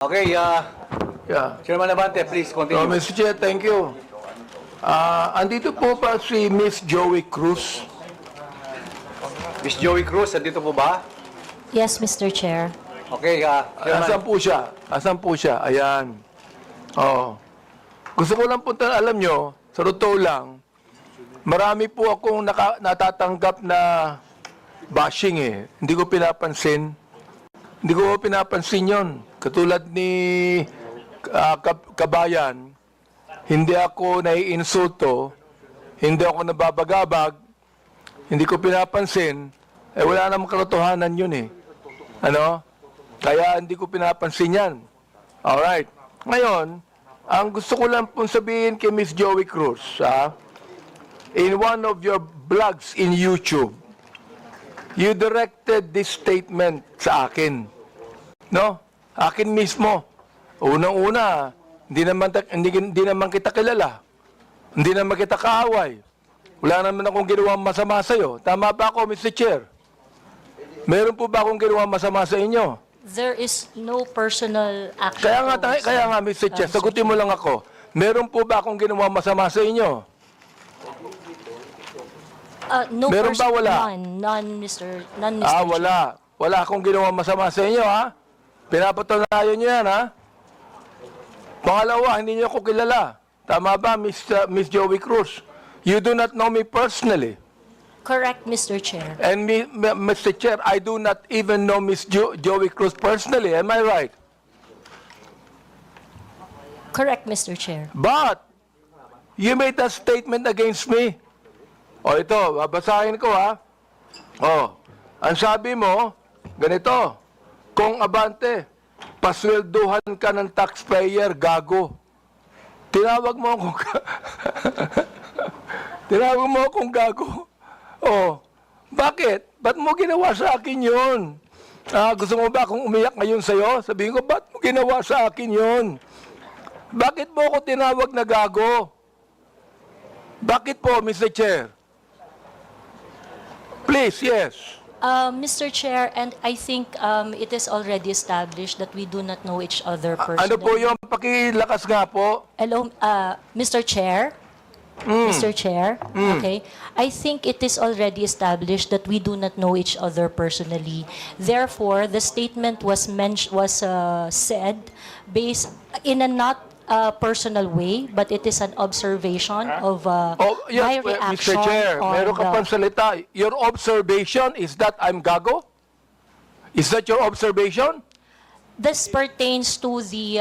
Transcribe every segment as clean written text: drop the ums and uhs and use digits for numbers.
Okay, Yeah. Chairman Abante, please continue. Mr. Chair, thank you. Andito po pa si Miss Joey Cruz. Miss Joey Cruz, andito po ba? Yes, Mr. Chair. Okay, Asan Chairman. po siya? Asan po siya? Ayan. Oo. Gusto ko lang po alam nyo, sa totoo lang, marami po akong natatanggap na bashing eh. Hindi ko pinapansin. Hindi ko pinapansin yon. Katulad ni Kabayan, hindi ako naiinsulto, hindi ako nababagabag, hindi ko pinapansin, wala namang katotohanan yun eh. Ano? Kaya hindi ko pinapansin yan. Alright. Ngayon, ang gusto ko lang pong sabihin kay Miss Joey Cruz, in one of your blogs in YouTube, you directed this statement sa akin. No? Akin mismo. Unang-una, hindi naman kita kilala. Hindi naman kita kaaway. Wala naman akong ginawang masama sa'yo. Tama ba ako, Mr. Chair? Meron po ba akong ginawang masama sa inyo? There is no personal action. Kaya nga, Mr. Chair, sagutin mo lang ako. Meron po ba akong ginawang masama sa inyo? No Meron ba? Wala? None, Mr. Chair. Wala. Wala akong ginawang masama sa inyo, ha? Pinapatunayan nyo yan, ha? Pangalawa, hindi nyo ako kilala. Tama ba, Miss Joey Cruz? You do not know me personally. Correct, Mr. Chair. And Mr. Chair, I do not even know Miss Joey Cruz personally. Am I right? Correct, Mr. Chair. But, you made a statement against me. O ito, babasahin ko, ha? O, ang sabi mo, ganito, kung Abante, paswelduhan ka ng taxpayer, gago. Tinawag mo akong tinawag mo akong gago. Oh, bakit? Ba't mo ginawa sa akin yun? Gusto mo ba akong umiyak ngayon sa'yo? Sabihin ko, ba't mo ginawa sa akin yun? Bakit mo ako tinawag na gago? Bakit po, Mr. Chair? Please, yes. Mr. Chair, and I think it is already established that we do not know each other personally. Ano po yung pakilakas nga po? Hello, Mr. Chair? Mr. Chair? Okay. I think it is already established that we do not know each other personally. Therefore, the statement was said based in a not personal way, but it is an observation of my reaction. Mr. Chair, on meron ka pang salita. Your observation is that I'm gago? Is that your observation? This pertains to the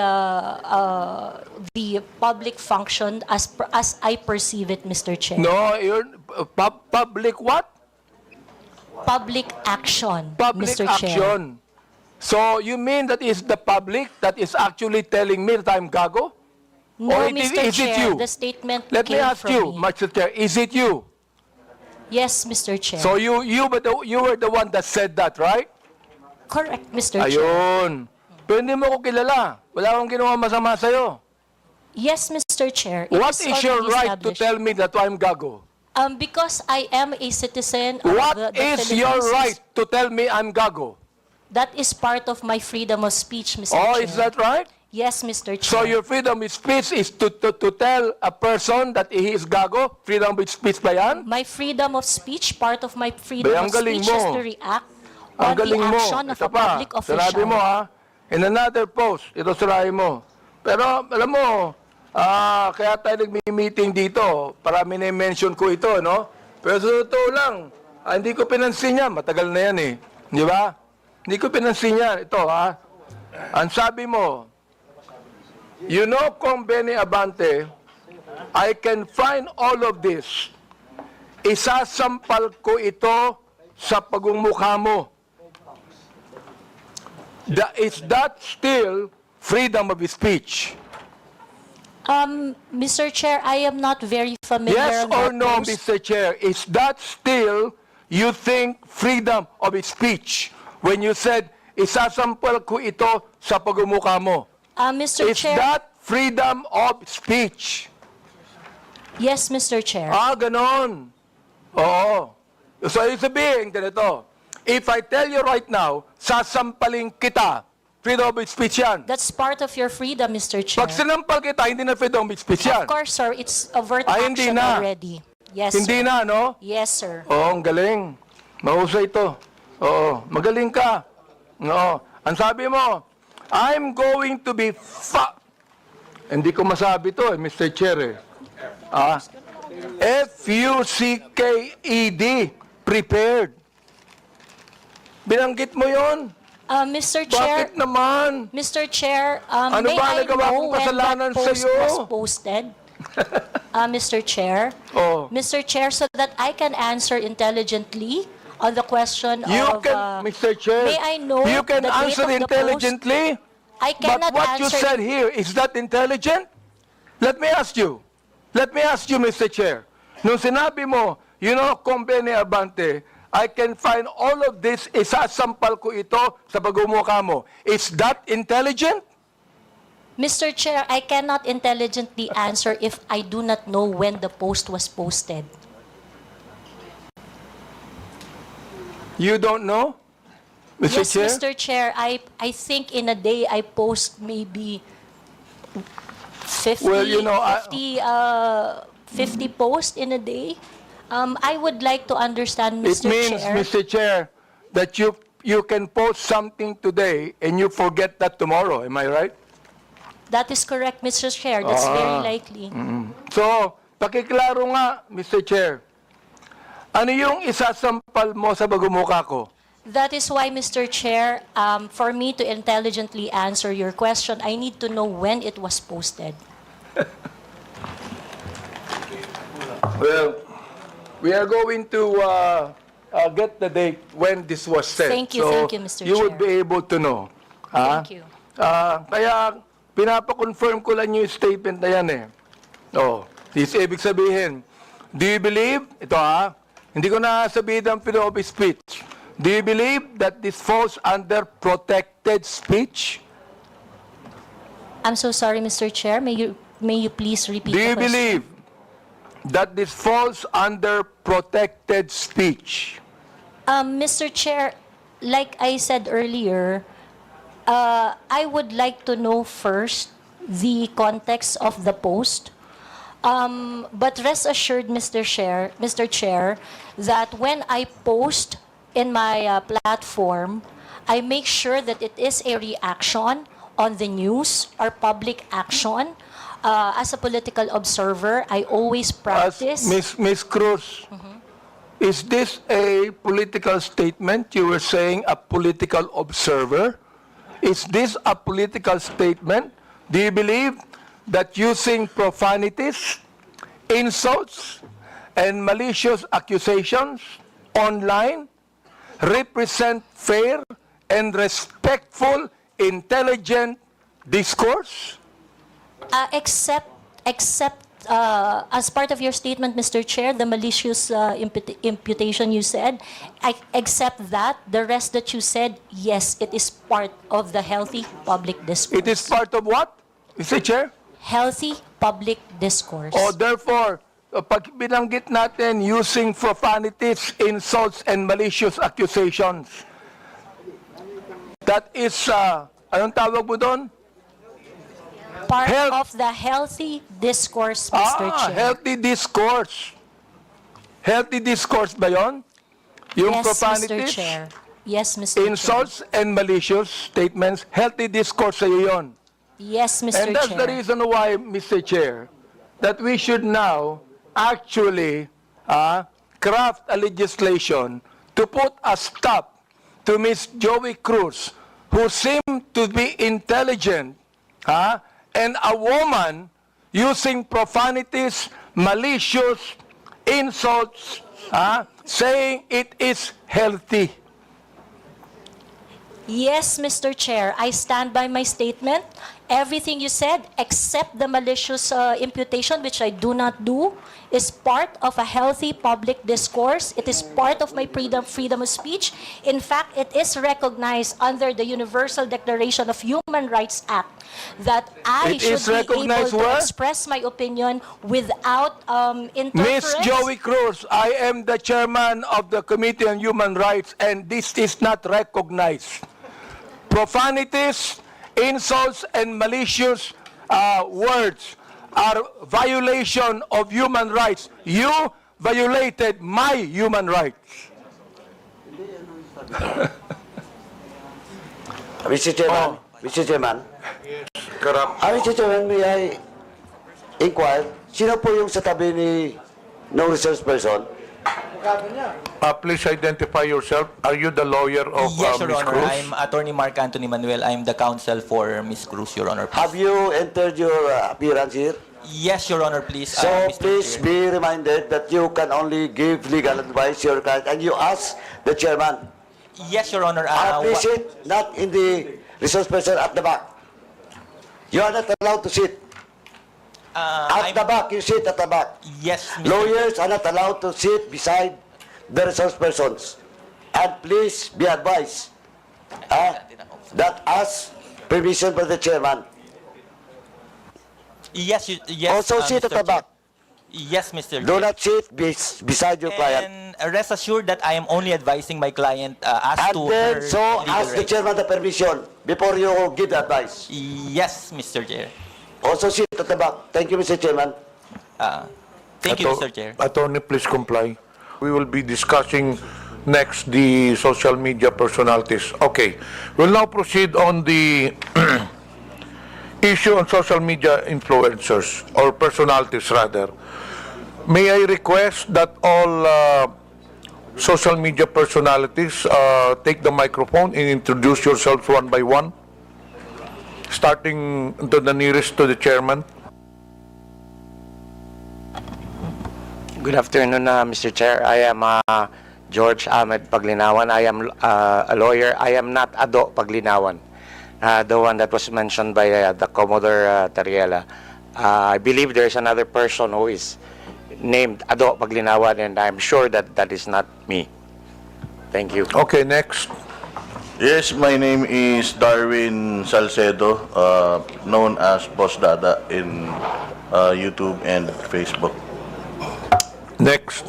public function as I perceive it, Mr. Chair. No, you're public what? Public action, Public Mr. Chair. action. So you mean that is the public that is actually telling me that I'm gago? No, Or Mr. is it Chair, you? the statement Let me came ask from you, me. Mr. Chair, is it you? Yes, Mr. Chair. So you were the one that said that, right? Correct, Mr. Chair. Ayun. Pero hindi mo ko kilala. Wala akong ginawa masama sa'yo. Yes, Mr. Chair. It What is your already right to established. tell me that I'm gago? Because I am a citizen of What the is Philippines. your right to tell me I'm gago? That is part of my freedom of speech, Mr. Oh, Chair. is that right? Yes, Mr. Chair. So your freedom of speech is to tell a person that he is gago? Freedom of speech ba yan? My freedom of speech, part of my freedom Ang of galing speech is mo. to react Ang on the galing mo. action of Ito a pa, public official. sinabi mo in another post, ito sirahin mo. Pero alam mo, kaya tayo nagmi-meeting dito, para mini-mention ko ito, no? Pero sa totoo lang, hindi ko pinansin yan, matagal na yan eh. Di ba? Hindi ko pinansin yan. Ito ang sabi mo, you know, Kong Benny Abante, I can find all of this. Isasampal ko ito sa pagmumukha mo. Is that still freedom of speech? Mr. Chair, I am not very familiar. Yes on or that no, post. Mr. Chair? Is that still, you think, freedom of speech? When you said, isasampal ko ito sa pagmumukha mo. Mr. Is Chair, that freedom of speech? yes, Mr. Chair. Ganon. Oo. So, ibig sabihin, ganito, if I tell you right now, sasampalin kita freedom of speech yan. That's part of your freedom, Mr. Chair. Pag sinampal kita, hindi na freedom of speech yan. Of course, sir, it's overt Hindi action na. already. Yes, Hindi sir. na, no? Yes, sir. Oo, ang galing. Mahusay ito. Oo, magaling ka. Oo. Ang sabi mo, I'm going to be Hindi ko masabi to, Mr. Chair. F-U-C-K-E-D. Prepared. Binanggit mo yon? Mr. Chair, Bakit naman? Mr. Chair, Ano may ba I nagawa know kong when kasalanan that post sa'yo? was posted? Mr. Chair, Oh. Mr. Chair, so that I can answer intelligently on the question You of... can, Mr. Chair, may I know you can the date answer of the intelligently, I but cannot what you answer... said here, is that intelligent? Let me ask you, Mr. Chair, nung sinabi mo, Convene Abante, I can find all of this, isasampal ko ito sa pagmumukha mo. Is that intelligent? Mr. Chair, I cannot intelligently answer if I do not know when the post was posted. You don't know, Mr. Yes, Chair? Mr. Chair, I think in a day I post maybe 50, Well, 50 posts in a day. I would like to understand, It Mr. means, Chair. Mr. Chair, that you can post something today and you forget that tomorrow. Am I right? That is correct, Mr. Chair. That's very likely. So, pakiklaro nga, Mr. Chair. Ano yung isasampal mo sa bagumukha ko? That is why, Mr. Chair, for me to intelligently answer your question, I need to know when it was posted. Well, we are going to get the date when this was said. Thank you, Mr. You would Chair. be able to know. Thank you. Kaya, pinapa-confirm ko lang yung statement na yan eh. This ibig sabihin, do you believe, hindi ko na sabihin ang freedom of speech. Do you believe that this falls under protected speech? I'm so sorry, Mr. Chair. May you please repeat Do the you question? believe that this falls under protected speech? Mr. Chair, like I said earlier, I would like to know first the context of the post. But rest assured, Mr. Chair, that when I post in my platform, I make sure that it is a reaction on the news or public action. As a political observer, I always practice. Miss Cruz, is this a political statement? You were saying a political observer. Is this a political statement? Do you believe that using profanities, insults, and malicious accusations online represent fair and respectful, intelligent discourse? Except as part of your statement, Mr. Chair, the malicious imputation you said, I accept that. The rest that you said, yes, it is part of the healthy public discourse. It is part of what, Mr. Chair? Healthy public discourse. Therefore, pag binanggit natin using profanities, insults, and malicious accusations, that is, anong tawag mo doon? Part health- of the healthy discourse, Mr. Chair. Healthy discourse. Healthy discourse ba yon? Yung Yes, Mr. profanities, Chair. Yes, Mr. insults, and malicious statements, healthy discourse sa'yo yon. Chair. Yes, Mr. And that's Chair. the reason why, Mr. Chair, that we should now actually craft a legislation to put a stop to Miss Joey Cruz, who seemed to be intelligent, and a woman using profanities, malicious insults, saying it is healthy. Yes, Mr. Chair, I stand by my statement. Everything you said, except the malicious imputation, which I do not do, is part of a healthy public discourse. It is part of my freedom of speech. In fact, it is recognized under the Universal Declaration of Human Rights Act that I It is should be able recognized to where? express my opinion without Miss interference. Joey Cruz, I am the chairman of the Committee on Human Rights, and this is not recognized. Profanities, insults, and malicious words are violation of human rights. You violated my human rights. Mr. Chairman, Mr. Chairman, Mr. Chairman, may I inquire, sino po yung sa tabi ni no resource person? Please identify yourself. Are you the lawyer of Yes, Your Ms. Honor. Cruz? I'm Attorney Mark Anthony Manuel. I'm the counsel for Ms. Cruz, Your Honor. Have you entered your appearance here? Yes, Your Honor, please. So Mr. please Chair. be reminded that you can only give legal advice to your client and you ask the chairman. Yes, Your Honor. Please sit not in the resource person at the back. You are not allowed to sit. At the back, you sit at the back. Yes, Mr. Lawyers are not allowed to sit beside the resource persons. And please be advised that ask permission from the chairman. Yes, yes. Also sit at Mr. the back. Yes, Mr. Do Chair. not sit beside your client. And rest assured that I am only advising my client as And to then, her so legal ask the rights. chairman the permission before you give the advice. Yes, Mr. Chair. Also sit at the back. Thank you, Mr. Chairman. Thank you, Mr. Chair. Attorney, please comply. We will be discussing next the social media personalities. Okay. We'll now proceed on the issue on social media influencers or personalities rather. May I request that all social media personalities take the microphone and introduce yourselves one by one, starting to the nearest to the chairman. Good afternoon, Mr. Chair. I am George Ahmed Paglinawan. I am a lawyer. I am not Ado Paglinawan, the one that was mentioned by the Commodore Tariela. I believe there is another person who is named Ado Paglinawan, and I'm sure that that is not me. Thank you. Okay, next. Yes, my name is Darwin Salcedo, known as Boss Dada in YouTube and Facebook. Next.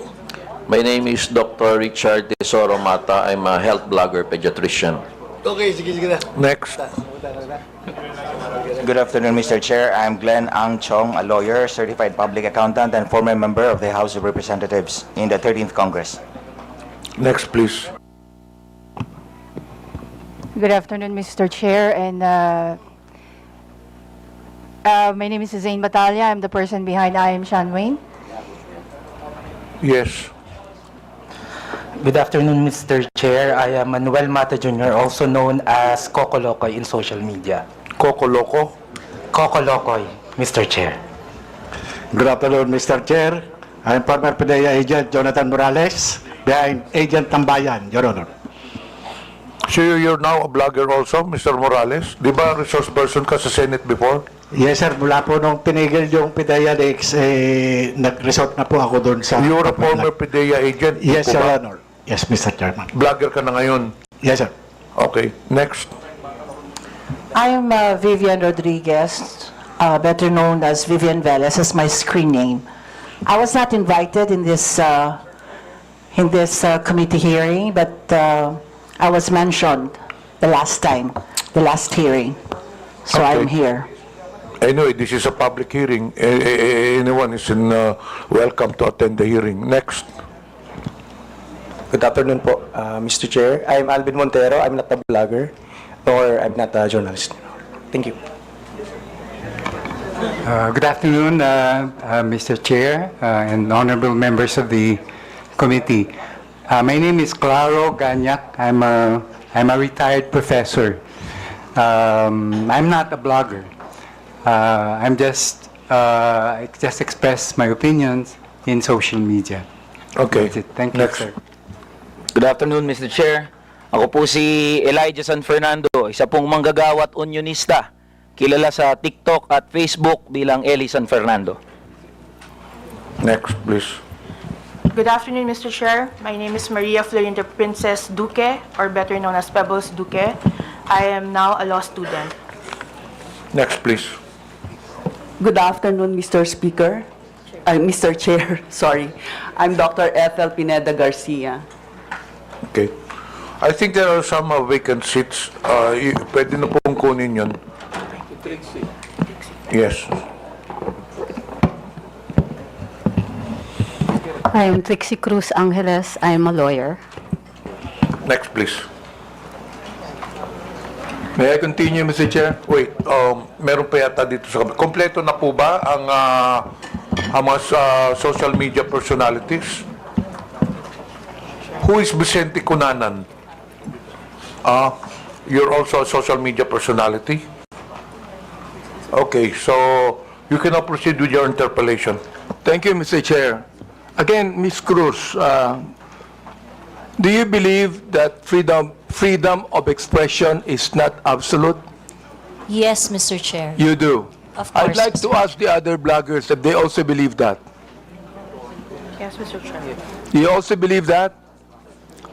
My name is Dr. Richard Tesoro Mata. I'm a health blogger pediatrician. Next. Good afternoon, Mr. Chair. I'm Glenn Ang Chong, a lawyer, certified public accountant, and former member of the House of Representatives in the 13th Congress. Next, please. Good afternoon, Mr. Chair, and my name is Zain Batalya. I'm the person behind I Am Sean Wayne. Yes. Good afternoon, Mr. Chair. I am Manuel Mata Jr., also known as Coco Locoy in social media. Coco Loco. Coco Locoy, Mr. Chair. Good afternoon, Mr. Chair. I'm former PDEA agent Jonathan Morales, behind Agent Tambayan, Your Honor. So you're now a blogger also, Mr. Morales? Di ba resource person ka sa Senate before? Yes, sir. Mula po nung pinigil yung PDEA Lex, nag-resort na po ako doon sa... You're a former PDEA agent? Yes, Di Your ba? Honor. Yes, Mr. Chairman. Blogger ka na ngayon? Yes, sir. Okay, next. I am Vivian Rodriguez, better known as Vivian Velez as my screen name. I was not invited in this committee hearing, but I was mentioned the last time, the last hearing. So Okay. I'm here. Anyway, this is a public hearing. Anyone is welcome to attend the hearing. Next. Good afternoon po, Mr. Chair. I'm Alvin Montero. I'm not a blogger, nor I'm not a journalist. Thank you. Good afternoon, Mr. Chair and honorable members of the committee. My name is Claro Ganyak. I'm a retired professor. I'm not a blogger. I just express my opinions in social media. Okay. That's it. Thank you, Next. sir. Good afternoon, Mr. Chair. Ako po si Elijah San Fernando, isa pong manggagawa at unionista, kilala sa TikTok at Facebook bilang Eli San Fernando. Next, please. Good afternoon, Mr. Chair. My name is Maria Florinda Princess Duque, or better known as Pebbles Duque. I am now a law student. Next, please. Good afternoon, Mr. Speaker. Mr. Chair, sorry. I'm Dr. Ethel Pineda Garcia. Okay. I think there are some vacant seats. Pwede na pong kunin yun. Yes. I am Trixie Cruz Angeles. I am a lawyer. Next, please. May I continue, Mr. Chair? Wait, meron pa yata dito sa... Kompleto na po ba ang mga social media personalities? Who is Vicente Cunanan? You're also a social media personality? Okay, so you can now proceed with your interpellation. Thank you, Mr. Chair. Again, Ms. Cruz, do you believe that freedom of expression is not absolute? Yes, Mr. Chair. You do? Of course, I'd like to ask the other bloggers if they also believe that. Yes, Mr. Chair. You also believe that?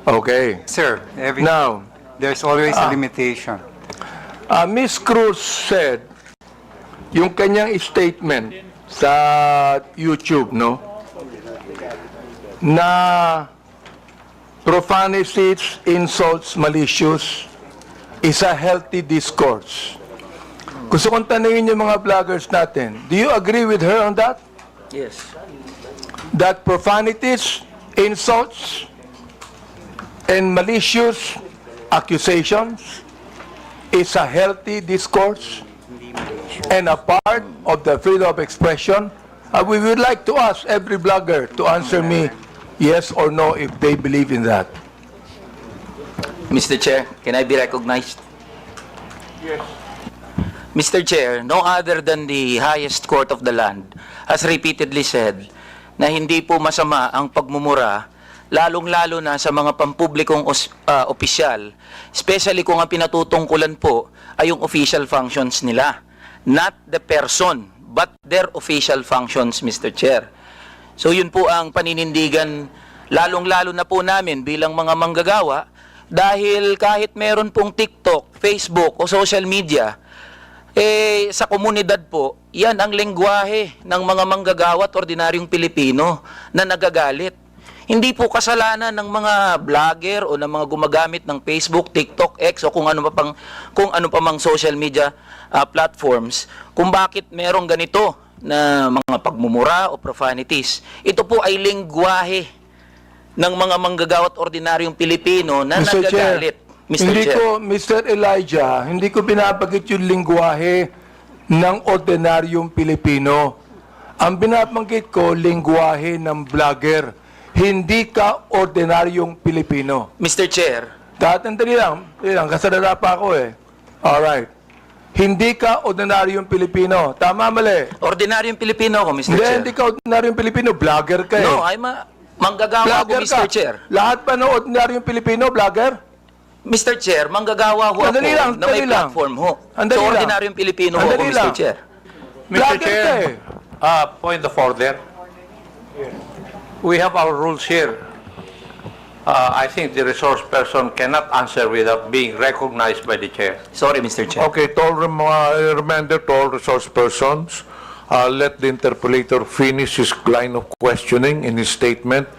Okay. Sir, Now, there's always a limitation. Ms. Cruz said, yung kanyang statement sa YouTube, no? Na profanities, insults, malicious is a healthy discourse. Gusto kong tanungin yung mga vloggers natin, do you agree with her on that? Yes. That profanities, insults, and malicious accusations is a healthy discourse and a part of the freedom of expression? We would like to ask every blogger to answer me yes or no if they believe in that. Mr. Chair, can I be recognized? Yes. Mr. Chair, no other than the highest court of the land has repeatedly said na hindi po masama ang pagmumura, lalong-lalo na sa mga pampublikong opisyal, especially kung ang pinatutungkulan po ay yung official functions nila. Not the person, but their official functions, Mr. Chair. So yun po ang paninindigan, lalong-lalo na po namin bilang mga manggagawa, dahil kahit meron pong TikTok, Facebook o social media, sa komunidad po, yan ang lengguwahe ng mga manggagawa at ordinaryong Pilipino na nagagalit. Hindi po kasalanan ng mga vlogger o ng mga gumagamit ng Facebook, TikTok, X o kung ano pa mang social media platforms kung bakit merong ganito na mga pagmumura o profanities. Ito po ay lengguwahe ng mga manggagawa at ordinaryong Pilipino na Mr. nagagalit. Chair, Mr. hindi Chair. ko, Mr. Elijah, hindi ko binabagit yung lingwahe ng ordinaryong Pilipino. Ang binabanggit ko, lingwahe ng vlogger. Hindi ka ordinaryong Pilipino. Mr. Chair. Tatandali lang, kasalala pa ako eh. Alright. Hindi ka ordinaryong Pilipino. Tama, mali? Ordinaryong Pilipino ako, Mr. Chair. Hindi ka ordinaryong Pilipino. Vlogger ka eh. No, I'm manggagawa ako, Vlogger Mr. ka. Chair. Lahat pa ng ordinaryong Pilipino, vlogger? Mr. Chair, manggagawa ho ako Andali lang, na may andali lang. platform ho. Andali So, lang. ordinaryong Pilipino ho ako, Andali Mr. lang. Chair. Mr. Vlogger ka Chair, eh. point of order. We have our rules here. I think the resource person cannot answer without being recognized by the chair. Sorry, Mr. Chair. Okay, to all reminder to all resource persons, let the interpolator finish his line of questioning in his statement,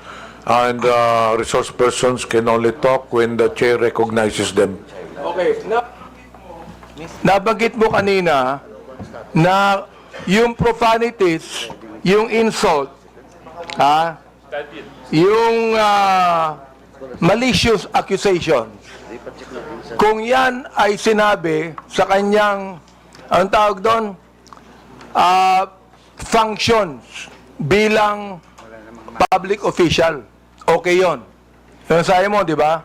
and resource persons can only talk when the chair recognizes them. Okay. Nabanggit mo kanina na yung profanities, yung insult, yung malicious accusations, kung yan ay sinabi sa kanyang, ang tawag doon, functions bilang public official, okay yun. Yung sabi mo, di ba?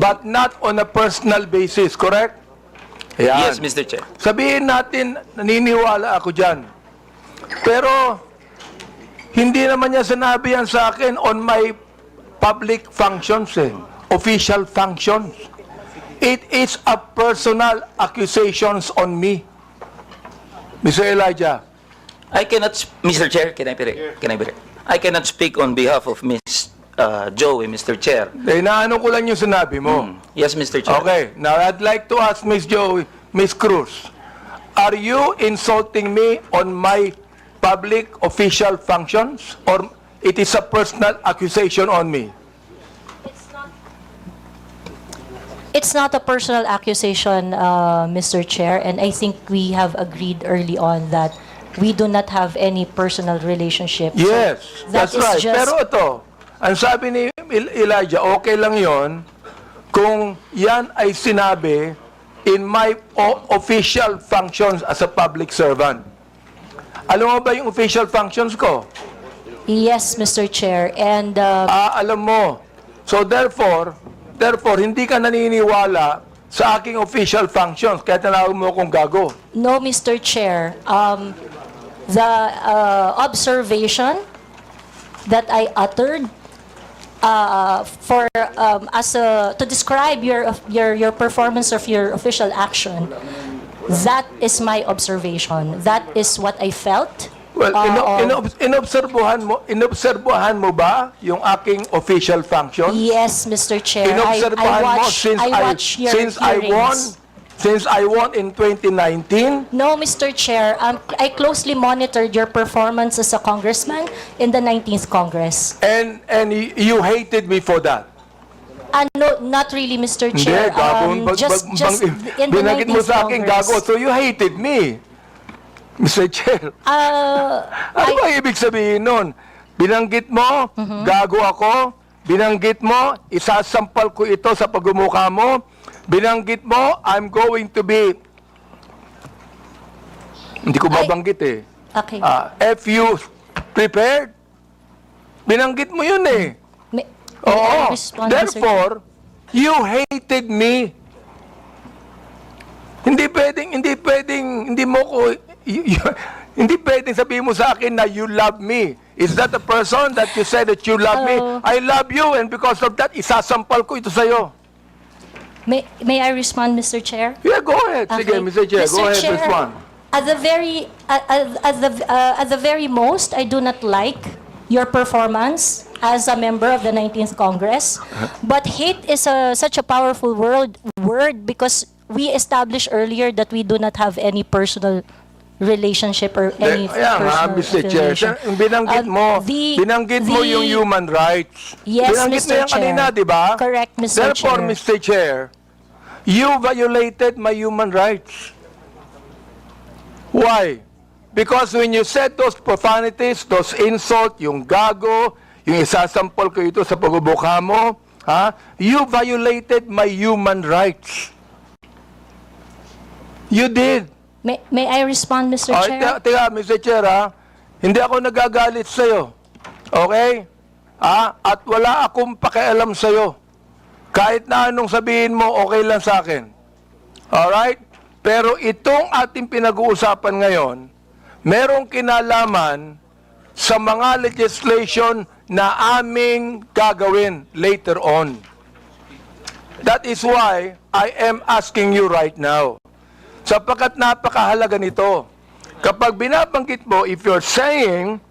But not on a personal basis, correct? Ayan. Yes, Mr. Chair. Sabihin natin, naniniwala ako dyan. Pero, hindi naman niya sinabi yan sa akin on my public functions, official functions. It is a personal accusations on me. Mr. Elijah. I cannot, Mr. Chair, can I be I cannot speak on behalf of Ms. Joey, Mr. Chair. Inaano ko lang yung sinabi mo. Yes, Mr. Chair. Okay, now I'd like to ask Ms. Joey, Ms. Cruz, are you insulting me on my public official functions or it is a personal accusation on me? It's not a personal accusation, Mr. Chair, and I think we have agreed early on that we do not have any personal relationship. So Yes, that that's is right. just- Pero ito, ang sabi ni Elijah, okay lang yon kung yan ay sinabi in my official functions as a public servant. Alam mo ba yung official functions ko? Yes, Mr. Chair, and Alam mo. So therefore, hindi ka naniniwala sa aking official functions, kaya tinawag mo akong gago. no, Mr. Chair, the observation that I uttered to describe your performance of your official action, that is my observation. That is what I felt. Well, inobserbuhan mo ba yung aking official functions? Yes, Mr. Chair. Inobserbahan mo I watch your hearings. Since I won in 2019? No, Mr. Chair. I closely monitored your performance as a congressman in the 19th Congress. And you hated me for that? No, not really, Mr. Hindi, Chair. gago. Just in the Binagit mo 19th sa akin Congress. gago, so you hated me. Mr. Chair. Ano ba ibig sabihin nun? Binanggit mo, gago ako. Binanggit mo, isasampal ko ito sa pagmumukha mo. Binanggit mo, I'm going to be... Hindi ko babanggit eh. Okay. If you prepared, binanggit mo yun eh. May I respond, Mr. Therefore, you hated me. Hindi pwedeng sabihin mo sa akin na you love me. Is that the person that you said that you love me? I love you, and because of that, isasampal ko ito sa'yo. May I respond, Mr. Chair? Yeah, go ahead. Sige, Mr. Chair, go ahead, respond. At the very most, I do not like your performance as a member of the 19th Congress. But hate is such a powerful word because we established earlier that we do not have any personal relationship or any personal Mr. Chair, affiliation. binanggit mo yung human rights. Yes, binanggit Mr. mo yan kanina, Chair. di ba? Correct, Mr. Therefore, Chair. Mr. Chair, you violated my human rights. Why? Because when you said those profanities, those insults, yung gago, yung isasampal ko ito sa pagbubuka mo, you violated my human rights. You did. May I respond, Mr. Chair? Teka, Mr. Chair, hindi ako nagagalit sa'yo. Okay? At wala akong pakialam sa'yo. Kahit na anong sabihin mo, okay lang sa akin. Alright? Pero itong ating pinag-uusapan ngayon, merong kinalaman sa mga legislation na aming gagawin later on. That is why I am asking you right now. Sapagkat napakahalaga nito. Kapag binabanggit mo, if you're saying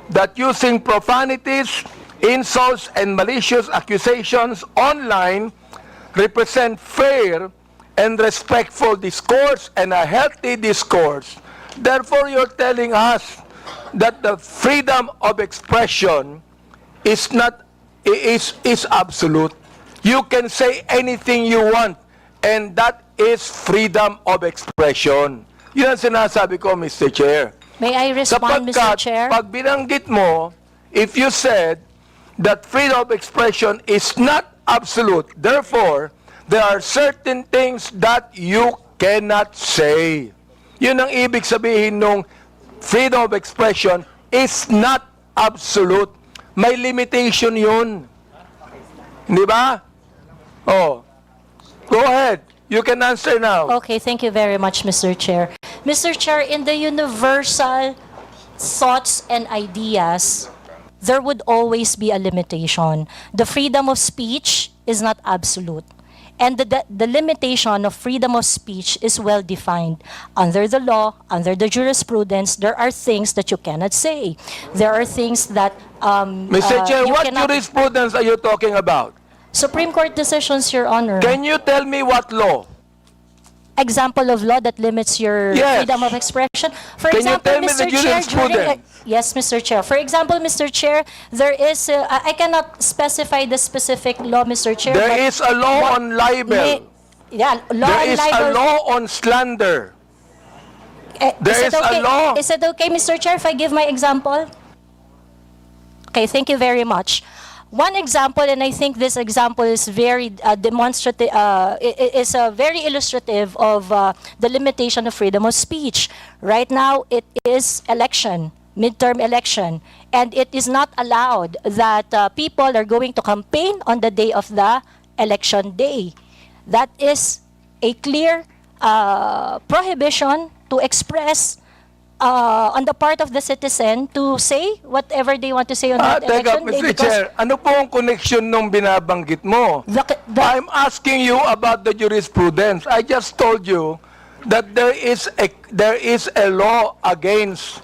that using profanities, insults, and malicious accusations online represent fair and respectful discourse and a healthy discourse, therefore you're telling us that the freedom of expression is absolute. You can say anything you want, and that is freedom of expression. Yun ang sinasabi ko, Mr. Chair. May I respond, Mr. Chair? Pag binanggit mo, if you said that freedom of expression is not absolute, therefore, there are certain things that you cannot say. Yun ang ibig sabihin nung freedom of expression is not absolute. May limitation yun. Di ba? Oh. Go ahead. You can answer now. Okay, thank you very much, Mr. Chair. Mr. Chair, in the universal thoughts and ideas, there would always be a limitation. The freedom of speech is not absolute. And the limitation of freedom of speech is well defined. Under the law, under the jurisprudence, there are things that you cannot say. There are things that Mr. Chair, you what cannot... jurisprudence are you talking about? Supreme Court decisions, Your Honor. Can you tell me what law? example of law that limits your Yes. freedom of expression? For Can you example, tell me Mr. the Chair, jurisprudence? yes, Mr. Chair. For example, Mr. Chair, there is, I cannot specify the specific law, Mr. Chair. There but is a law what on libel. yeah, law There on is libel. a law on slander. There Is is it a okay? law. Is it okay, Mr. Chair, if I give my example? Okay, thank you very much. One example, and I think this example is very demonstrative, is very illustrative of the limitation of freedom of speech. Right now, it is election, midterm election, and it is not allowed that people are going to campaign on the day of the election day. That is a clear prohibition to express on the part of the citizen to say whatever they want to say on that Teka, election day. Mr. Chair, ano po ang connection nung binabanggit mo? I'm asking you about the jurisprudence. I just told you that there is a law against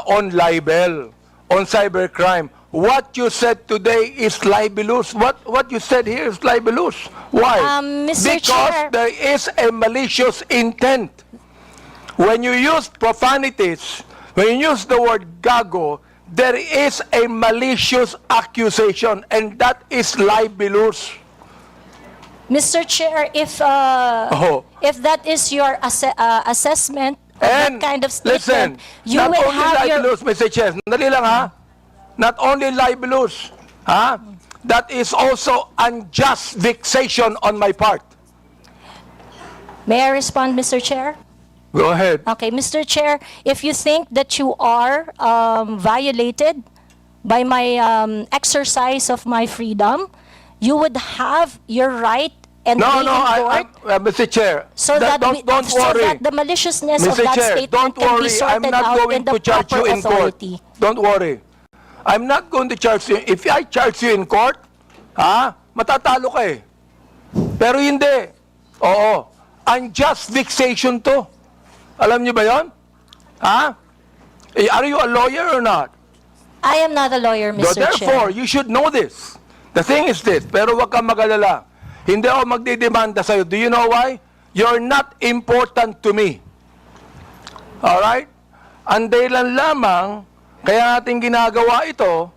on libel, on cybercrime. What you said today is libelous. What you said here is libelous. Why? Mr. Because Chair. there is a malicious intent. When you use profanities, when you use the word gago, there is a malicious accusation, and that is libelous. Mr. Chair, if that is your assessment of that kind of Listen, statement, you not will only have your... libelous, Mr. Chair, sandali lang ha, not only libelous, ha, that is also unjust vexation on my part. May I respond, Mr. Chair? Go ahead. Okay, Mr. Chair, if you think that you are violated by my exercise of my freedom, you would have your right and be in court. Mr. Chair, So that don't so worry. that the maliciousness of Mr. that Chair, statement don't can be worry. I'm sorted not out going in the to charge proper you in court. authority. Don't worry. I'm not going to charge you. If I charge you in court, matatalo ka eh. Pero hindi. Oo. Unjust vexation to. Alam niyo ba yon? Are you a lawyer or not? I am not a lawyer, Mr. Therefore, Chair. you should know this. The thing is this, pero wag kang mag-alala. Hindi ako magdidemanda sa'yo. Do you know why? You're not important to me. Alright? Ang dahilan lamang, kaya natin ginagawa ito,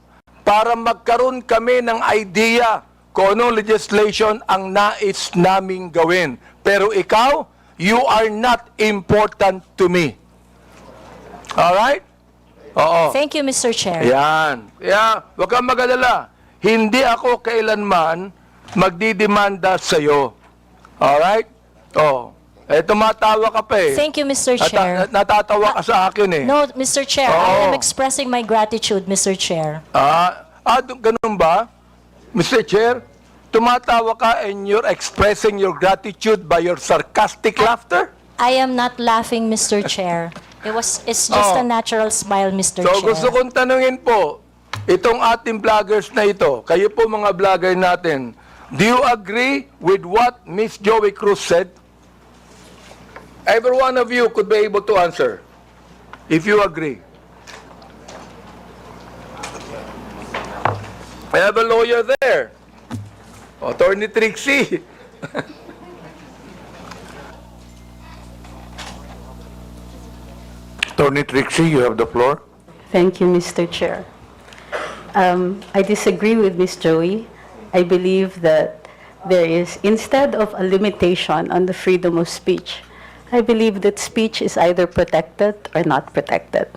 para magkaroon kami ng idea kung anong legislation ang nais naming gawin. Pero ikaw, you are not important to me. Alright? Oo. Thank you, Mr. Chair. Yan. Kaya, huwag kang mag-alala. Hindi ako kailanman magdidemanda sa'yo. Alright? Oo. Tumatawa ka pa eh. Thank you, Mr. Chair. Natatawa ka sa akin eh. No, Mr. Chair, I am expressing my gratitude, Mr. Chair. Ganun ba? Mr. Chair, tumatawa ka and you're expressing your gratitude by your sarcastic laughter? I am not laughing, Mr. Chair. It's just a natural smile, Mr. So Chair. gusto kong tanungin po, itong ating vloggers na ito, kayo po mga vlogger natin, do you agree with what Miss Joey Cruz said? Every one of you could be able to answer, if you agree. I have a lawyer there. Attorney Trixie. Attorney Trixie, you have the floor. Thank you, Mr. Chair. I disagree with Ms. Joey. I believe that there is, instead of a limitation on the freedom of speech, I believe that speech is either protected or not protected.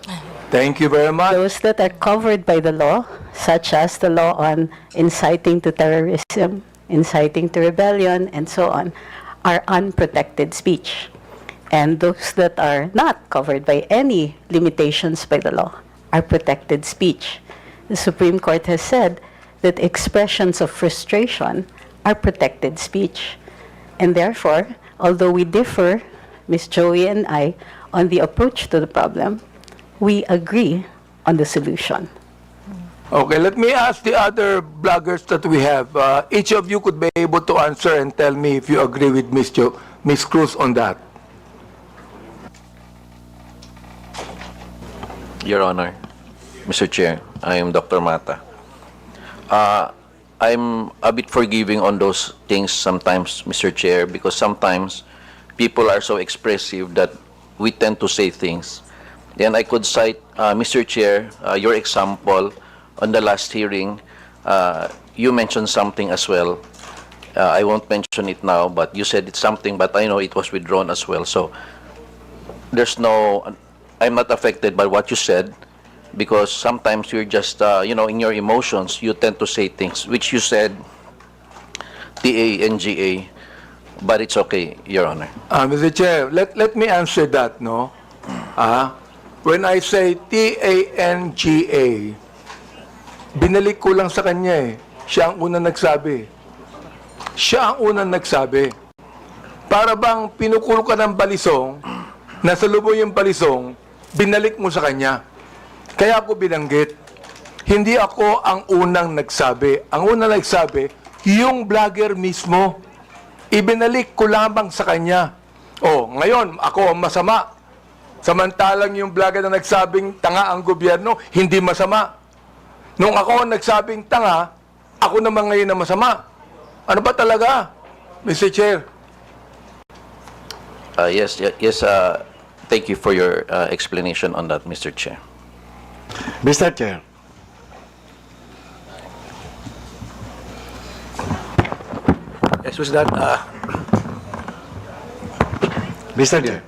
Thank you very much. Those that are covered by the law, such as the law on inciting to terrorism, inciting to rebellion, and so on, are unprotected speech. And those that are not covered by any limitations by the law are protected speech. The Supreme Court has said that expressions of frustration are protected speech. And therefore, although we differ, Ms. Joey and I, on the approach to the problem, we agree on the solution. Okay, let me ask the other bloggers that we have. Each of you could be able to answer and tell me if you agree with Ms. Cruz on that. Your Honor, Mr. Chair, I am Dr. Mata. I'm a bit forgiving on those things sometimes, Mr. Chair, because sometimes people are so expressive that we tend to say things. Then I could cite, Mr. Chair, your example on the last hearing. You mentioned something as well. I won't mention it now, but you said it's something, but I know it was withdrawn as well. So there's no, I'm not affected by what you said, because sometimes you're just, in your emotions, you tend to say things, which you said, TANGA, but it's okay, Your Honor. Mr. Chair, let me answer that, no? When I say TANGA, binalik ko lang sa kanya eh. Siya ang unang nagsabi. Siya ang unang nagsabi. Para bang pinukul ka ng balisong, nasa lubog yung balisong, binalik mo sa kanya. Kaya ako binanggit. Hindi ako ang unang nagsabi. Ang unang nagsabi, yung vlogger mismo. Ibinalik ko lamang sa kanya. Ngayon, ako ang masama. Samantalang yung vlogger na nagsabing tanga ang gobyerno, hindi masama. Nung ako ang nagsabing tanga, ako naman ngayon na masama. Ano ba talaga, Mr. Chair? Yes, thank you for your explanation on that, Mr. Chair. Mr. Chair. Yes, was that, Mr. Chair.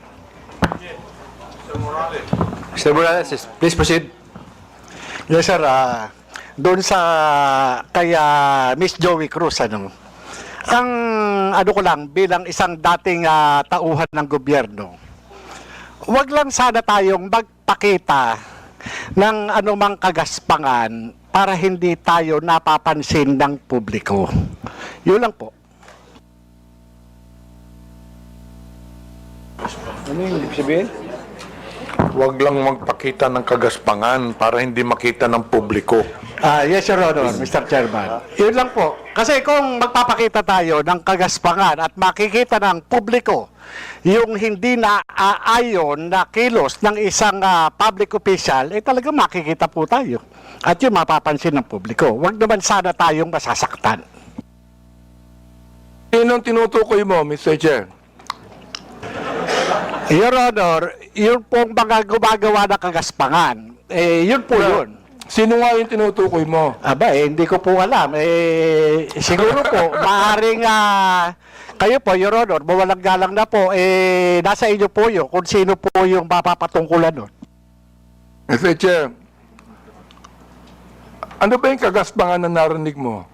Mr. Morales, please proceed. Yes, sir. Doon sa kay Miss Joey Cruz, ang ko lang, bilang isang dating tauhan ng gobyerno, wag lang sana tayong magpakita ng anumang kagaspangan para hindi tayo napapansin ng publiko. Yun lang po. Ano yung sabihin? Huwag lang magpakita ng kagaspangan para hindi makita ng publiko. Yes, Your Honor, Mr. Chairman. Yun lang po. Kasi kung magpapakita tayo ng kagaspangan at makikita ng publiko yung hindi na aayon na kilos ng isang public official, talaga makikita po tayo. At yun mapapansin ng publiko. Huwag naman sana tayong masasaktan. Sinong tinutukoy mo, Mr. Chair? Your Honor, yun pong mga gumagawa ng kagaspangan. Yun po yun. Sino nga yung tinutukoy mo? Hindi ko po alam. Siguro po, maaaring kayo po, Your Honor, mawalang galang na po, nasa inyo po yun kung sino po yung mapapatungkulan nun. Mr. Chair, ano ba yung kagaspangan na narinig mo?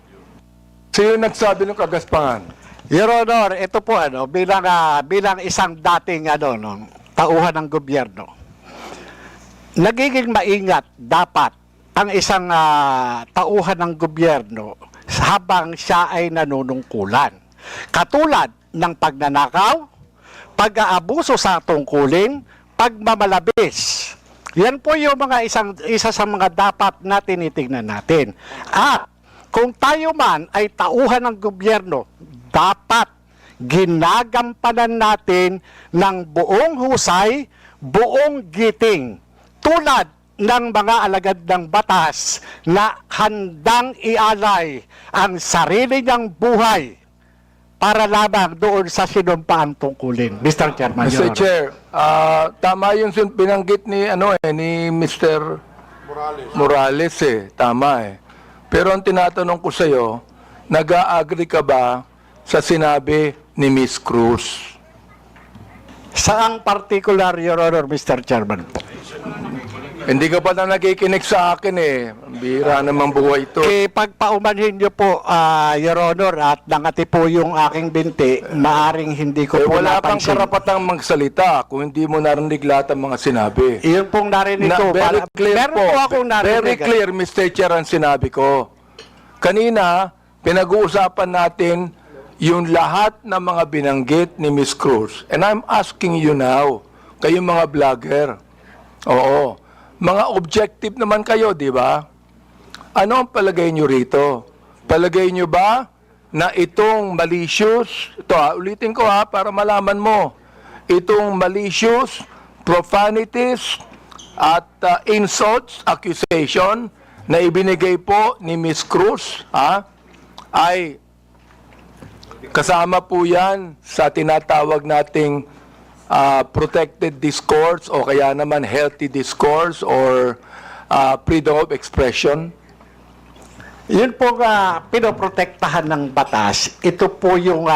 Sino nagsabi ng kagaspangan? Your Honor, ito po bilang isang dating tauhan ng gobyerno. Nagiging maingat dapat ang isang tauhan ng gobyerno habang siya ay nanunungkulan. Katulad ng pagnanakaw, pag-aabuso sa tungkulin, pagmamalabis. Yan po yung isa sa mga dapat na tinitingnan natin. At kung tayo man ay tauhan ng gobyerno, dapat ginagampanan natin ng buong husay, buong giting, tulad ng mga alagad ng batas na handang ialay ang sarili niyang buhay para lamang doon sa sinumpaang tungkulin. Mr. Chairman, Mr. Chair, tama yung binanggit ni Mr. Morales tama Pero ang tinatanong ko sa iyo, nag-a-agree ka ba sa sinabi ni Miss Cruz? Saang particular, Your Honor, Mr. Chairman po? Hindi ka pa na nakikinig sa akin Bira naman buhay ito. Pagpaumanhin niyo po, Your Honor, at nangati po yung aking binti, maaring hindi ko po wala kang napansin. karapatang magsalita kung hindi mo narinig lahat ng mga sinabi. Iyon pong narinig ko. Very clear meron po akong narinig. Very clear, Mr. Chair, ang sinabi ko. Kanina, pinag-uusapan natin yung lahat ng mga binanggit ni Miss Cruz. And I'm asking you now, kayong mga vlogger, mga objective naman kayo, di ba? Ano ang palagay nyo rito? Palagay nyo ba na itong malicious, ulitin ko para malaman mo, itong malicious, profanities, at insults, accusation, na ibinigay po ni Miss Cruz, ay Kasama po yan sa tinatawag nating protected discourse o kaya naman healthy discourse or freedom of expression. Yun po pinoprotektahan ng batas. Ito po yung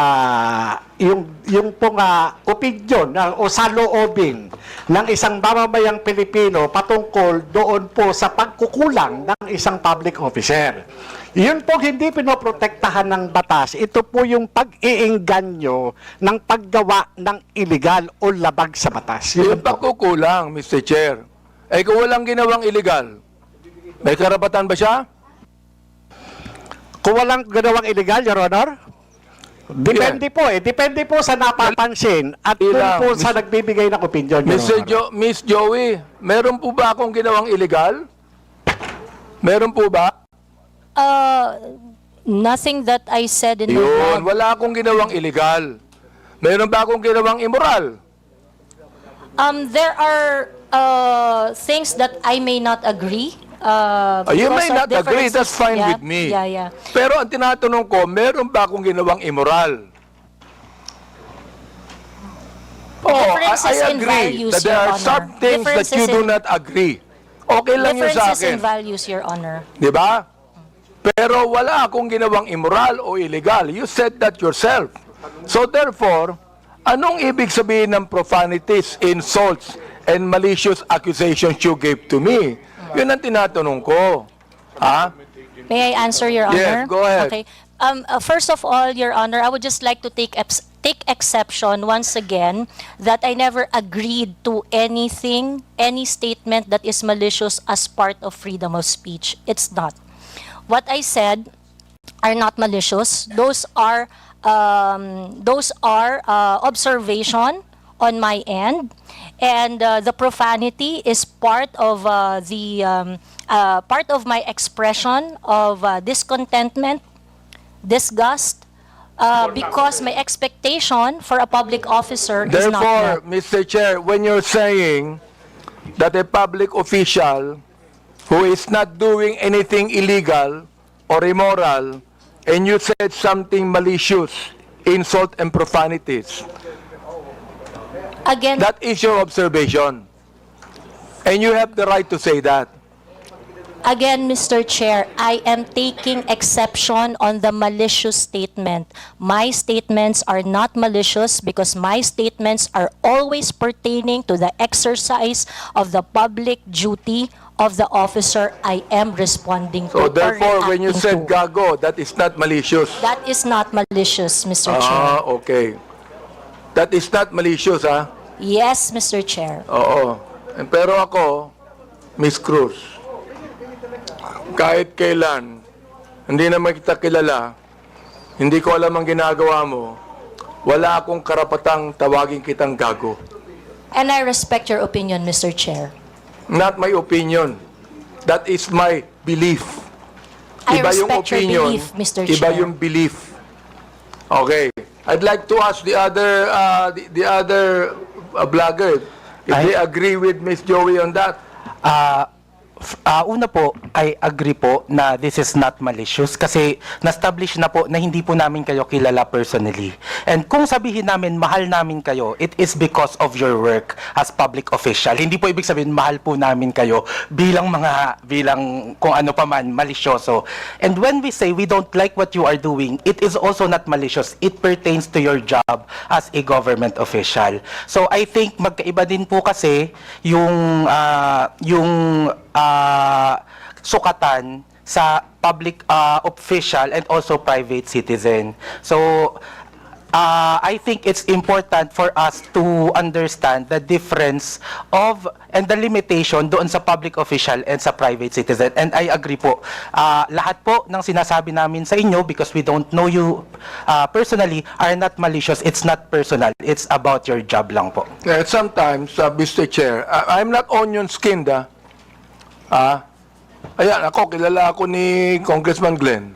pong opinion o saloobin ng isang mamamayang Pilipino patungkol doon po sa pagkukulang ng isang public officer. Yun po hindi pinoprotektahan ng batas. Ito po yung pag-iingganyo ng paggawa ng illegal o labag sa batas. Yung pagkukulang, Mr. Chair, ay kung walang ginawang illegal, may karapatan ba siya? Kung walang ginawang illegal, Your Honor? Depende po Depende po sa napapansin at kung po sa nagbibigay ng opinion, Your Honor. Miss Joey, meron po ba akong ginawang illegal? Meron po ba? Nothing that I said in my Yun, mouth. wala akong ginawang illegal. Meron ba akong ginawang immoral? There are things that I may not agree. You may because of not agree, differences. that's fine Yeah, with me. Yeah. Pero ang tinatanong ko, meron ba akong ginawang immoral? Differences I in agree values, that there Your are some Honor. things that you do not agree. Okay lang yun sa Differences in akin. values, Your Honor. Di ba? Pero wala akong ginawang immoral o illegal. You said that yourself. So therefore, anong ibig sabihin ng profanities, insults, and malicious accusations you gave to me? Yun ang tinatanong ko. Ha? May I answer, Your Honor? Yes, go ahead. Okay. First of all, Your Honor, I would just like to take exception once again that I never agreed to anything, any statement that is malicious as part of freedom of speech. It's not. What I said are not malicious. Those are observation on my end, and the profanity is part of part of my expression of discontentment, disgust, because my expectation for a public officer is not Therefore, met. Mr. Chair, when you're saying that a public official who is not doing anything illegal or immoral, and you said something malicious, insult and profanities, Again, that is your observation. And you have the right to say that. Again, Mr. Chair, I am taking exception on the malicious statement. My statements are not malicious because my statements are always pertaining to the exercise of the public duty of the officer I am responding So to. or therefore, when you reacting said to. gago, that is not malicious. That is not malicious, Mr. Chair. Okay. That is not malicious, ha? Yes, Mr. Chair. Oo. Pero ako, Miss Cruz, kahit kailan, hindi naman kita kilala, hindi ko alam ang ginagawa mo, wala akong karapatang tawagin kitang gago. And I respect your opinion, Mr. Chair. Not my opinion. That is my belief. I Iba yung respect your opinion, belief, Mr. iba Chair. yung belief. Okay. I'd like to ask the other vlogger if they agree with Miss Joey on that. Una po, I agree po na this is not malicious kasi na-establish na po na hindi po namin kayo kilala personally. And kung sabihin namin mahal namin kayo, it is because of your work as public official. Hindi po ibig sabihin mahal po namin kayo bilang kung ano pa man, malisyoso. And when we say we don't like what you are doing, it is also not malicious. It pertains to your job as a government official. So I think magkaiba din po kasi yung sukatan sa public official and also private citizen. So, I think it's important for us to understand the difference of and the limitation doon sa public official and sa private citizen. And I agree po. Lahat po ng sinasabi namin sa inyo, because we don't know you personally, are not malicious. It's not personal. It's about your job lang po. Sometimes, Mr. Chair, I'm not onion-skinned, ayan, kilala ako ni Congressman Glenn.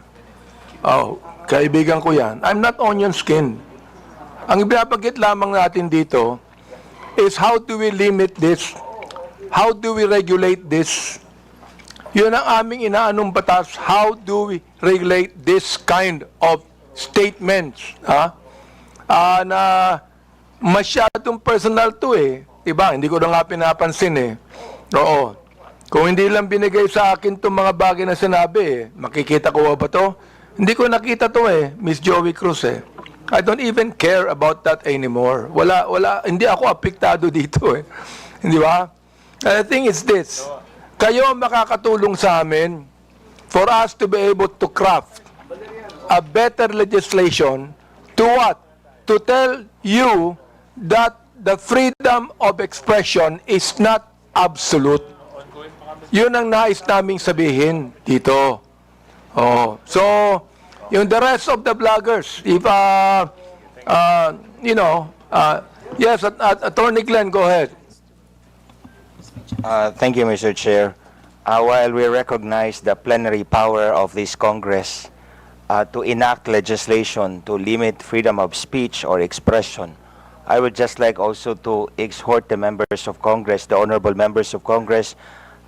Kaibigan ko yan. I'm not onion-skinned. Ang ibinabanggit lamang natin dito is how do we limit this? How do we regulate this? Yun ang aming inaanong batas. How do we regulate this kind of statements, na masyadong personal to eh. Diba? Hindi ko na nga pinapansin eh. Oo. Kung hindi lang binigay sa akin itong mga bagay na sinabi eh, makikita ko ba to? Hindi ko nakita to eh, Miss Joey Cruz eh. I don't even care about that anymore. Hindi ako apektado dito eh. Di ba? The thing is this, kayo makakatulong sa amin for us to be able to craft a better legislation to what? To tell you that the freedom of expression is not absolute. Yun ang nais naming sabihin dito. Oh, so yung the rest of the bloggers, if yes, Attorney Glenn, go ahead. Thank you, Mr. Chair. While we recognize the plenary power of this Congress to enact legislation to limit freedom of speech or expression, I would just like also to exhort the members of Congress, the honorable members of Congress,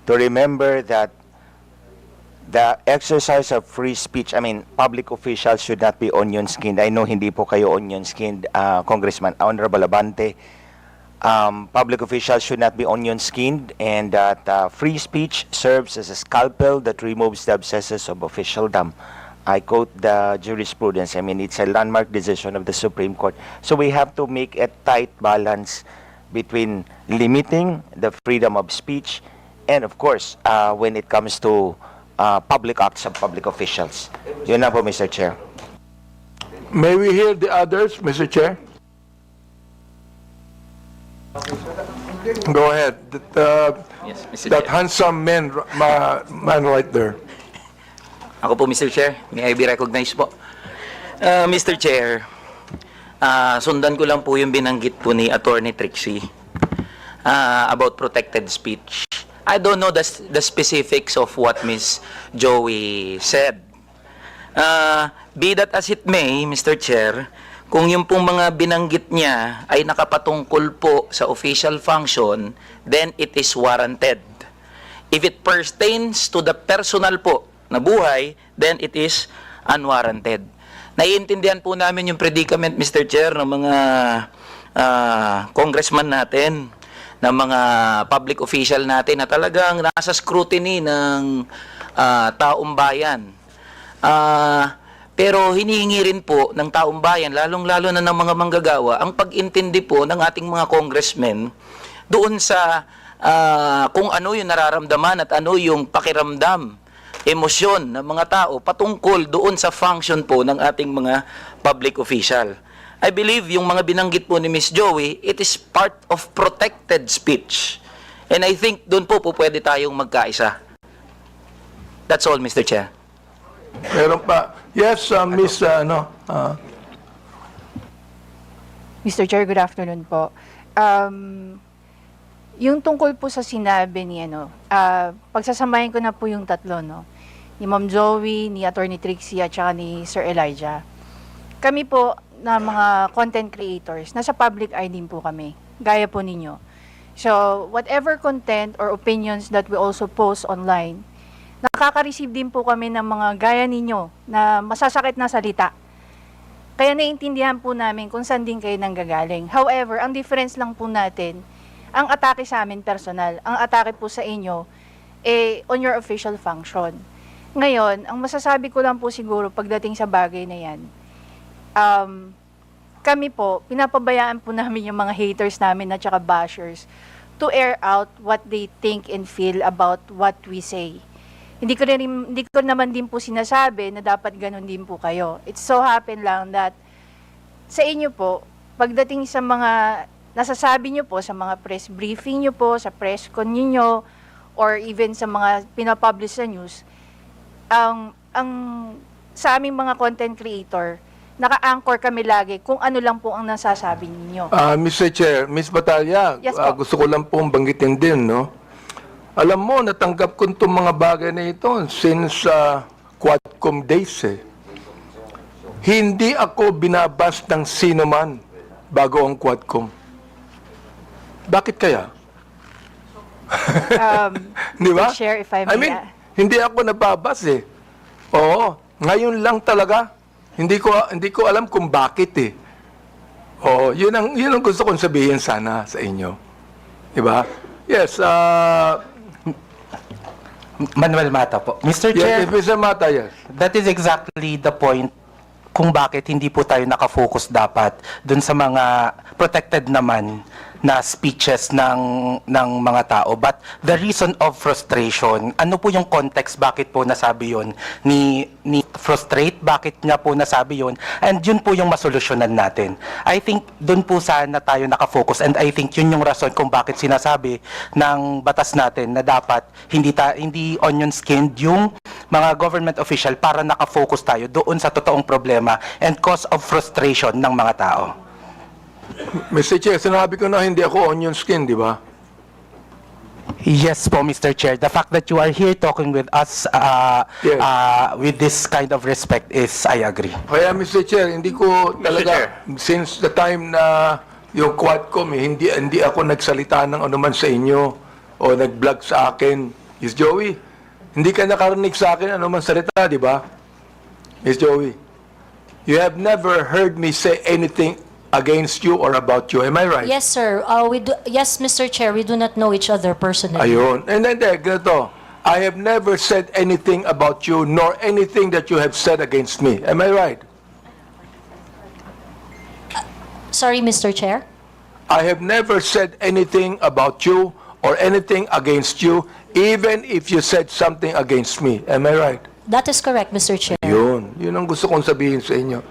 to remember that the exercise of free speech, public officials should not be onion-skinned. I know hindi po kayo onion-skinned, Congressman, Honorable Abante. Public officials should not be onion-skinned, and that free speech serves as a scalpel that removes the abscesses of officialdom. I quote the jurisprudence. It's a landmark decision of the Supreme Court. So we have to make a tight balance between limiting the freedom of speech and, of course, when it comes to public acts of public officials. Yun na po, Mr. Chair. May we hear the others, Mr. Chair? Go ahead. Yes, Mr. That Chair. handsome man right there. Ako po, Mr. Chair. May I be recognized po? Mr. Chair, sundan ko lang po yung binanggit po ni Attorney Trixie about protected speech. I don't know the specifics of what Miss Joey said. Be that as it may, Mr. Chair, kung yung pong mga binanggit niya ay nakapatungkol po sa official function, then it is warranted. If it pertains to the personal po na buhay, then it is unwarranted. Naiintindihan po namin yung predicament, Mr. Chair, ng mga congressman natin, ng mga public official natin na talagang nasa scrutiny ng taong bayan. Pero hinihingi rin po ng taong bayan, lalong-lalo na ng mga manggagawa, ang pag-intindi po ng ating mga congressmen doon sa kung ano yung nararamdaman at ano yung pakiramdam, emosyon ng mga tao patungkol doon sa function po ng ating mga public official. I believe yung mga binanggit po ni Miss Joey, it is part of protected speech. And I think doon po pwede tayong magkaisa. That's all, Mr. Chair. Meron pa. Yes, Miss, Mr. Chair, good afternoon po. Yung tungkol po sa sinabi ni pagsasamahin ko na po yung tatlo, ni Ma'am Joey, ni Attorney Trixie, at saka ni Sir Elijah. Kami po na mga content creators, nasa public eye din po kami, gaya po ninyo. So, whatever content or opinions that we also post online, nakaka-receive din po kami ng mga gaya ninyo na masasakit na salita. Kaya naiintindihan po namin kung saan din kayo nanggagaling. However, ang difference lang po natin, ang atake sa amin personal, ang atake po sa inyo, on your official function. Ngayon, ang masasabi ko lang po siguro pagdating sa bagay na yan, kami po, pinapabayaan po namin yung mga haters namin at saka bashers to air out what they think and feel about what we say. Hindi ko naman din po sinasabi na dapat ganun din po kayo. It so happen lang that sa inyo po, pagdating sa mga nasasabi nyo po, sa mga press briefing nyo po, sa press con nyo, or even sa mga pinapublish sa news, ang sa aming mga content creator, naka-anchor kami lagi kung ano lang po ang nasasabi ninyo. Mr. Chair, Miss Batalya, Yes po. gusto ko lang pong banggitin din, Alam mo, natanggap ko itong mga bagay na ito since Quadcom days Hindi ako binabas ng sino man bago ang Quadcom. Bakit kaya? Di ba? Chair, if I may, hindi ako nababas Oo, ngayon lang talaga. Hindi ko alam kung bakit eh. Oo, yun ang gusto kong sabihin sana sa inyo. Diba? Yes, Manuel Mata po. Mr. Chair, yes, Mr. Mata, yes. that is exactly the point kung bakit hindi po tayo nakafocus dapat dun sa mga protected naman na speeches ng mga tao. But the reason of frustration, ano po yung context, bakit po nasabi yun? Ni frustrate, bakit niya po nasabi yun? And yun po yung masolusyonan natin. I think dun po sana tayo nakafocus, and I think yun yung rason kung bakit sinasabi ng batas natin na dapat hindi onion skinned yung mga government official para nakafocus tayo doon sa totoong problema and cause of frustration ng mga tao. Mr. Chair, sinabi ko na hindi ako onion skin, di ba? Yes po, Mr. Chair. The fact that you are here talking with us Yes. with this kind of respect is, I agree. Kaya, Mr. Chair, hindi ko talaga, since the time na yung Quadcom, hindi ako nagsalita ng anuman sa inyo o nag-vlog sa akin. Miss Joey, hindi ka nakarinig sa akin anuman salita, di ba? Miss Joey, you have never heard me say anything against you or about you. Am I right? Yes, sir. Yes, Mr. Chair, we do not know each other personally. Ayun. And then, ganito. I have never said anything about you, nor anything that you have said against me. Am I right? Sorry, Mr. Chair? I have never said anything about you or anything against you, even if you said something against me. Am I right? That is correct, Mr. Chair. Yun ang gusto kong sabihin sa inyo.